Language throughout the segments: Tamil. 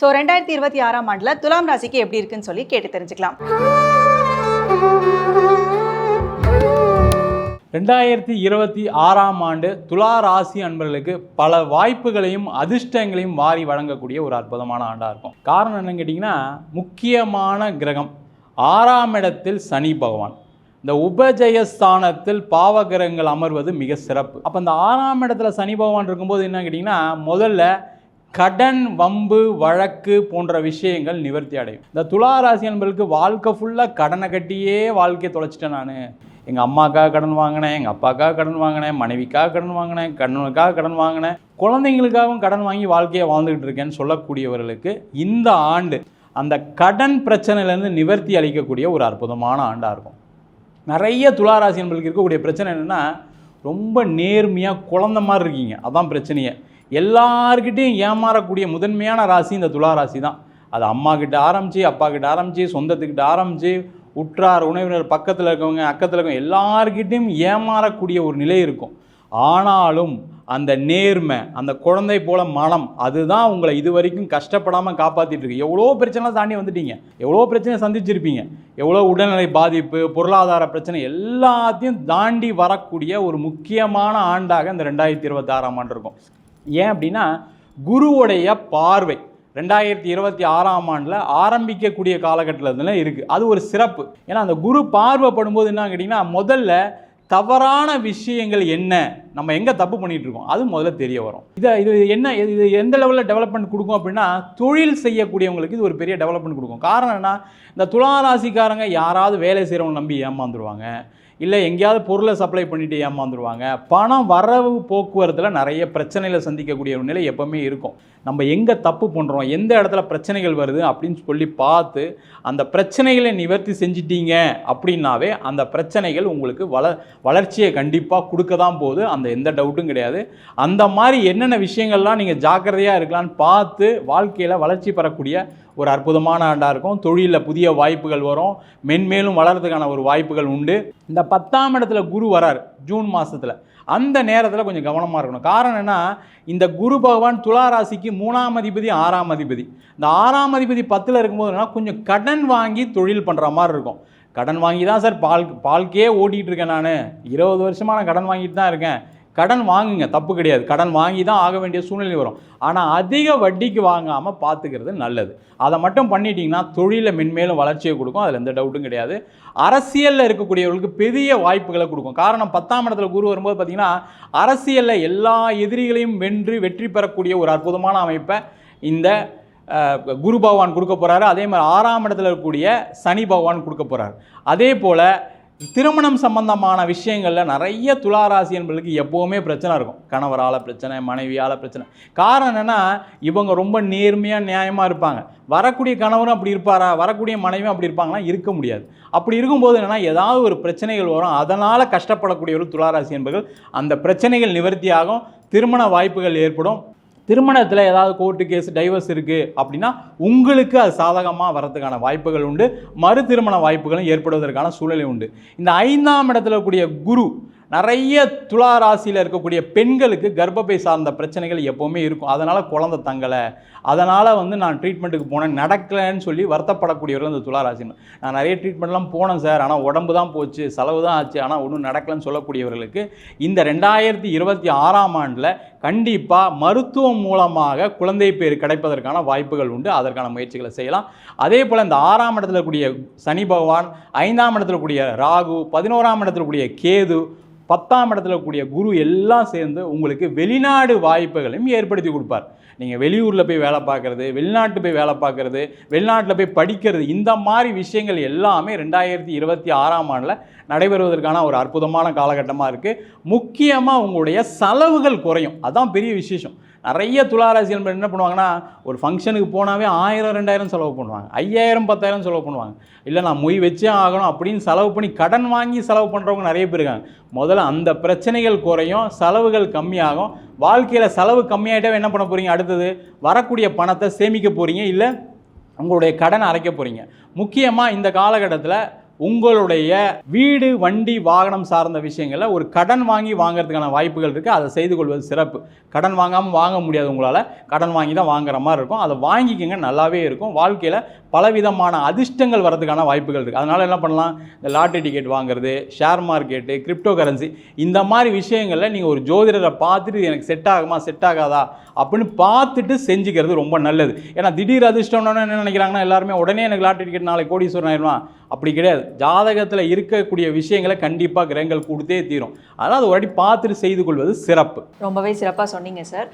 ஸோ 2026ஆம் ஆண்டில் துலாம் ராசிக்கு எப்படி இருக்குன்னு சொல்லி கேட்டு தெரிஞ்சுக்கலாம். 2026ஆம் ஆண்டு துலா ராசி அன்பர்களுக்கு பல வாய்ப்புகளையும் அதிர்ஷ்டங்களையும் வாரி வழங்கக்கூடிய ஒரு அற்புதமான ஆண்டாக இருக்கும். காரணம் என்னன்னு கேட்டிங்கன்னா, முக்கியமான கிரகம் 6ஆம் இடத்தில் சனி பகவான், இந்த உபஜயஸ்தானத்தில் பாவகிரகங்கள் அமர்வது மிக சிறப்பு. அப்போ இந்த 6ஆம் இடத்துல சனி பகவான் இருக்கும்போது என்ன கேட்டிங்கன்னா, முதல்ல கடன், வம்பு, வழக்கு போன்ற விஷயங்கள் நிவர்த்தி அடையும். இந்த துலா ராசி அன்பர்களுக்கு வாழ்க்கை ஃபுல்லாக கடனை கட்டியே வாழ்க்கையை தொலைச்சிட்டேன். நான் எங்கள் அம்மாக்காக கடன் வாங்கினேன், எங்கள் அப்பாக்காக கடன் வாங்கினேன், மனைவிக்காக கடன் வாங்கினேன், கணவனுக்காக கடன் வாங்கினேன், குழந்தைங்களுக்காகவும் கடன் வாங்கி வாழ்க்கையை வாழ்ந்துக்கிட்டு இருக்கேன்னு சொல்லக்கூடியவர்களுக்கு இந்த ஆண்டு அந்த கடன் பிரச்சனையிலேருந்து நிவர்த்தி அளிக்கக்கூடிய ஒரு அற்புதமான ஆண்டாக இருக்கும். நிறைய துளாராசி என்பதுக்கு இருக்கக்கூடிய பிரச்சனை என்னென்னா, ரொம்ப நேர்மையாக குழந்த மாதிரி இருக்கீங்க. அதான் பிரச்சனையே. எல்லார்கிட்டையும் ஏமாறக்கூடிய முதன்மையான ராசி இந்த துளாராசி தான். அது அம்மா கிட்ட ஆரம்பித்து, அப்பா கிட்ட ஆரம்பித்து, சொந்தத்துக்கிட்ட ஆரம்பித்து, உற்றார் உறவினர், பக்கத்தில் இருக்கவங்க, அக்கத்தில் இருக்கவங்க எல்லார்கிட்டையும் ஏமாறக்கூடிய ஒரு நிலை இருக்கும். ஆனாலும் அந்த நேர்மை, அந்த குழந்தை போல மனம், அதுதான் உங்களை இது வரைக்கும் கஷ்டப்படாமல் காப்பாற்றிட்டு இருக்கு. எவ்வளோ பிரச்சனை தாண்டி வந்துட்டீங்க, எவ்வளோ பிரச்சனை சந்திச்சிருப்பீங்க, எவ்வளோ உடல்நிலை பாதிப்பு, பொருளாதார பிரச்சனை எல்லாத்தையும் தாண்டி வரக்கூடிய ஒரு முக்கியமான ஆண்டாக இந்த 2026ஆம் ஆண்டு இருக்கும். ஏன் அப்படின்னா, குருவுடைய பார்வை 2026ஆம் ஆண்டில் ஆரம்பிக்கக்கூடிய காலகட்டத்தில் இருக்குது. அது ஒரு சிறப்பு. ஏன்னா அந்த குரு பார்வைப்படும்போது என்ன கேட்டிங்கன்னா, முதல்ல தவறான விஷயங்கள் என்ன, நம்ம எங்கே தப்பு பண்ணிகிட்டு இருக்கோம், அது முதல்ல தெரிய வரும். இது என்ன, இது எந்த லெவலில் டெவலப்மெண்ட் கொடுக்கும் அப்படின்னா, தொழில் செய்யக்கூடியவங்களுக்கு இது ஒரு பெரிய டெவலப்மெண்ட் கொடுக்கும். காரணம் என்ன, இந்த துளாராசிக்காரங்க யாராவது வேலை செய்கிறவங்க நம்பி ஏமாந்துருவாங்க, இல்லை எங்கேயாவது பொருளை சப்ளை பண்ணிவிட்டு ஏமாந்துருவாங்க. பணம் வரவு போக்குவரத்தில் நிறைய பிரச்சனைகளை சந்திக்கக்கூடிய ஒரு நிலை எப்போவுமே இருக்கும். நம்ம எங்கே தப்பு பண்ணுறோம், எந்த இடத்துல பிரச்சனைகள் வருது அப்படின்னு சொல்லி பார்த்து அந்த பிரச்சனைகளை நிவர்த்தி செஞ்சிட்டீங்க அப்படின்னாவே அந்த பிரச்சனைகள் உங்களுக்கு வளர்ச்சியை கண்டிப்பாக கொடுக்க தான் போகுது. அந்த எந்த டவுட்டும் கிடையாது. அந்த மாதிரி என்னென்ன விஷயங்கள்லாம் நீங்கள் ஜாக்கிரதையாக இருக்கலான்னு பார்த்து வாழ்க்கையில் வளர்ச்சி பெறக்கூடிய ஒரு அற்புதமான ஆண்டாக இருக்கும். தொழிலில் புதிய வாய்ப்புகள் வரும், மென்மேலும் வளர்கிறதுக்கான ஒரு வாய்ப்புகள் உண்டு. இந்த 10ஆம் இடத்துல குரு வரார் ஜூன் மாதத்தில். அந்த நேரத்தில் கொஞ்சம் கவனமாக இருக்கணும். காரணம் என்ன, இந்த குரு பகவான் துளாராசிக்கு 3ஆம் அதிபதி, 6ஆம் அதிபதி. இந்த 6ஆம் அதிபதி 10ல் இருக்கும்போது என்னன்னா, கொஞ்சம் கடன் வாங்கி தொழில் பண்ணுற மாதிரி இருக்கும். கடன் வாங்கி தான் சார் பால்கே ஓட்டிகிட்டு இருக்கேன். நான் 20 வருஷமாக நான் கடன் வாங்கிட்டு தான் இருக்கேன். கடன் வாங்குங்க, தப்பு கிடையாது. கடன் வாங்கி தான் ஆக வேண்டிய சூழ்நிலை வரும். ஆனால் அதிக வட்டிக்கு வாங்காமல் பார்த்துக்கிறது நல்லது. அதை மட்டும் பண்ணிட்டீங்கன்னா தொழிலை மென்மேலும் வளர்ச்சியை கொடுக்கும். அதில் எந்த டவுட்டும் கிடையாது. அரசியலில் இருக்கக்கூடியவர்களுக்கு பெரிய வாய்ப்புகளை கொடுக்கும். காரணம் 10ஆம் இடத்துல குரு வரும்போது பார்த்திங்கன்னா, அரசியலில் எல்லா எதிரிகளையும் வெற்றி பெறக்கூடிய ஒரு அற்புதமான அமைப்பை இந்த குரு பகவான் கொடுக்க போகிறாரு. அதே மாதிரி 6ஆம் இடத்துல இருக்கக்கூடிய சனி பகவான் கொடுக்க போகிறார். அதே போல் திருமணம் சம்பந்தமான விஷயங்களில் நிறைய துளாராசி என்பதுக்கு எப்போவுமே பிரச்சனை இருக்கும். கணவரால் பிரச்சனை, மனைவியால் பிரச்சனை. காரணம் என்னென்னா, இவங்க ரொம்ப நேர்மையாக நியாயமாக இருப்பாங்க. வரக்கூடிய கணவரும் அப்படி இருப்பாரா, வரக்கூடிய மனைவியும் அப்படி இருப்பாங்கன்னா இருக்க முடியாது. அப்படி இருக்கும்போது என்னென்னா, ஏதாவது ஒரு பிரச்சனைகள் வரும். அதனால் கஷ்டப்படக்கூடிய ஒரு துளாராசி என்பர்கள் அந்த பிரச்சனைகள் நிவர்த்தியாகும், திருமண வாய்ப்புகள் ஏற்படும். திருமணத்தில் ஏதாவது கோர்ட்டு கேஸ், டைவர்ஸ் இருக்குது அப்படின்னா உங்களுக்கு அது சாதகமாக வரதுக்கான வாய்ப்புகள் உண்டு. மறு திருமண வாய்ப்புகளும் ஏற்படுவதற்கான சூழ்நிலை உண்டு. இந்த 5ஆம் இடத்துல இருக்கக்கூடிய குரு நிறைய துலா ராசியில் இருக்கக்கூடிய பெண்களுக்கு கர்ப்பப்பை சார்ந்த பிரச்சனைகள் எப்போவுமே இருக்கும். அதனால் குழந்தை தங்கலை, அதனால் நான் ட்ரீட்மெண்ட்டுக்கு போனேன், நடக்கலைன்னு சொல்லி வருத்தப்படக்கூடியவர்கள் இந்த துலா ராசி. நான் நிறைய ட்ரீட்மெண்ட்லாம் போனேன் சார், ஆனால் உடம்பு தான் போச்சு, செலவு தான் ஆச்சு, ஆனால் ஒன்றும் நடக்கலைன்னு சொல்லக்கூடியவர்களுக்கு இந்த 2026ஆம் ஆண்டில் கண்டிப்பாக மருத்துவம் மூலமாக குழந்தை பேர் கிடைப்பதற்கான வாய்ப்புகள் உண்டு. அதற்கான முயற்சிகளை செய்யலாம். அதே போல் இந்த 6ஆம் இடத்துல கூடிய சனி பகவான், 5ஆம் இடத்துல கூடிய ராகு, 11ஆம் இடத்துல கூடிய கேது, 10ஆம் இடத்துல கூடிய குரு எல்லாம் சேர்ந்து உங்களுக்கு வெளிநாடு வாய்ப்புகளையும் ஏற்படுத்தி கொடுப்பார். நீங்கள் வெளியூரில் போய் வேலை பார்க்குறது, வெளிநாட்டு போய் வேலை பார்க்குறது, வெளிநாட்டில் போய் படிக்கிறது, இந்த மாதிரி விஷயங்கள் எல்லாமே 2026ஆம் ஆண்டில் நடைபெறுவதற்கான ஒரு அற்புதமான காலகட்டமாக இருக்குது. முக்கியமாக உங்களுடைய செலவுகள் குறையும். அதுதான் பெரிய விசேஷம். நிறைய துளாராசிகள் என்ன பண்ணுவாங்கன்னா, ஒரு ஃபங்க்ஷனுக்கு போனாவே 1000 2000 செலவு பண்ணுவாங்க, 5000 10,000 செலவு பண்ணுவாங்க. இல்லை நான் மொய் வச்சே ஆகணும் அப்படின்னு செலவு பண்ணி கடன் வாங்கி செலவு பண்ணுறவங்க நிறைய பேர் இருக்காங்க. முதல்ல அந்த பிரச்சனைகள் குறையும், செலவுகள் கம்மியாகும். வாழ்க்கையில் செலவு கம்மியாகிட்டே என்ன பண்ண போகிறீங்க, அடுத்தது வரக்கூடிய பணத்தை சேமிக்க போகிறீங்க, இல்லை உங்களுடைய கடனை அரைக்க போகிறீங்க. முக்கியமாக இந்த காலகட்டத்தில் உங்களுடைய வீடு வண்டி வாகனம் சார்ந்த விஷயங்களில் ஒரு கடன் வாங்கி வாங்குறதுக்கான வாய்ப்புகள் இருக்குது. அதை செய்து கொள்வது சிறப்பு. கடன் வாங்காமல் வாங்க முடியாது, உங்களால் கடன் வாங்கி தான் வாங்குற மாதிரி இருக்கும். அதை வாங்கிக்கங்க, நல்லாவே இருக்கும். வாழ்க்கையில் பலவிதமான அதிர்ஷ்டங்கள் வரதுக்கான வாய்ப்புகள் இருக்குது. அதனால் என்ன பண்ணலாம், இந்த லாட்டரி டிக்கெட் வாங்குறது, ஷேர் மார்க்கெட்டு, கிரிப்டோ கரன்சி, இந்த மாதிரி விஷயங்களில் நீங்கள் ஒரு ஜோதிடரை பார்த்துட்டு எனக்கு செட் ஆகுமா செட் ஆகாதா அப்படின்னு பார்த்துட்டு செஞ்சுக்கிறது ரொம்ப நல்லது. ஏன்னா திடீர் அதிர்ஷ்டம்னு என்ன நினைக்கிறாங்கன்னா எல்லாருமே உடனே எனக்கு லாட்டரி டிக்கெட் நாளைக்கு கோடீஸ்வரன் ஆயிடுவான். அப்படி கிடையாது. ஜாதகத்தில் இருக்கக்கூடிய விஷயங்களை கண்டிப்பாக கிரகங்கள் கொடுத்தே தீரும். அதனால் அது ஒரு வாட்டி பார்த்துட்டு செய்து கொள்வது சிறப்பு. ரொம்பவே சிறப்பாக சொன்னீங்க சார்.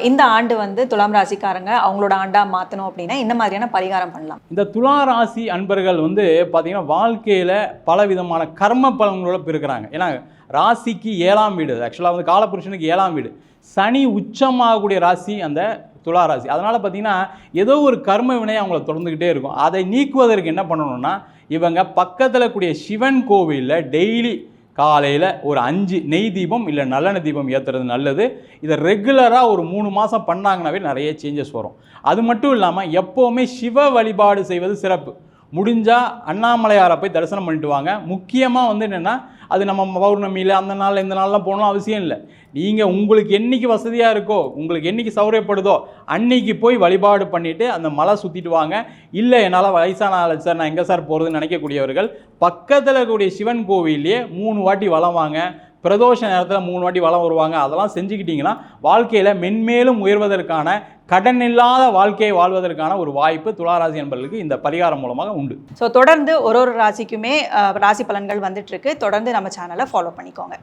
இந்த ஆண்டு வந்து துலாம் ராசிக்காரங்க அவங்களோட ஆண்டாக மாற்றணும் அப்படின்னா என்ன மாதிரியான பரிகாரம் பண்ணலாம்? இந்த துலா ராசி அன்பர்கள் வந்து பார்த்தீங்கன்னா வாழ்க்கையில் பல விதமான கர்ம பலன்களோட இருக்கிறாங்க. ஏன்னா ராசிக்கு 7ஆம் வீடு, ஆக்சுவலாக வந்து காலபுருஷனுக்கு 7ஆம் வீடு, சனி உச்சமாகக்கூடிய ராசி அந்த துலா ராசி. அதனால் பார்த்தீங்கன்னா ஏதோ ஒரு கர்ம வினை அவங்கள தொடர்ந்துக்கிட்டே இருக்கும். அதை நீக்குவதற்கு என்ன பண்ணணும்னா, இவங்க பக்கத்தில் கூடிய சிவன் கோவிலில் டெய்லி காலையில் ஒரு 5 நெய் தீபம் இல்லை நல்லெண்ணெய் தீபம் ஏற்றுறது நல்லது. இதை ரெகுலராக ஒரு 3 மாதம் பண்ணாங்கன்னாவே நிறைய சேஞ்சஸ் வரும். அது மட்டும் இல்லாமல் எப்போவுமே சிவ வழிபாடு செய்வது சிறப்பு. முடிஞ்சால் அண்ணாமலையாரை போய் தரிசனம் பண்ணிட்டு வாங்க. முக்கியமாக வந்து என்னென்னா, அது நம்ம பௌர்ணமியில் அந்த நாளில் இந்த நாள்லாம் போகணும் அவசியம் இல்லை. நீங்கள் உங்களுக்கு என்றைக்கு வசதியாக இருக்கோ, உங்களுக்கு என்றைக்கு சௌகரியப்படுதோ அன்னைக்கு போய் வழிபாடு பண்ணிவிட்டு அந்த மலை சுற்றிட்டு வாங்க. இல்லை என்னால் வயசான ஆள் சார், நான் எங்கே சார் போகிறதுன்னு நினைக்கக்கூடியவர்கள் பக்கத்தில் இருக்கக்கூடிய சிவன் கோவிலே 3 வாட்டி வலம் வாங்க. பிரதோஷ நேரத்தில் 3 வாட்டி வலம் வருவாங்க. அதெல்லாம் செஞ்சுக்கிட்டிங்கன்னா வாழ்க்கையில் மென்மேலும் உயர்வதற்கான, கடன் இல்லாத வாழ்க்கையை வாழ்வதற்கான ஒரு வாய்ப்பு துளாராசி என்பவர்களுக்கு இந்த பரிகாரம் மூலமாக உண்டு. ஸோ தொடர்ந்து ஒரு ராசிக்குமே ராசி பலன்கள் வந்துட்டு இருக்கு. தொடர்ந்து நம்ம சேனலை ஃபாலோ பண்ணிக்கோங்க.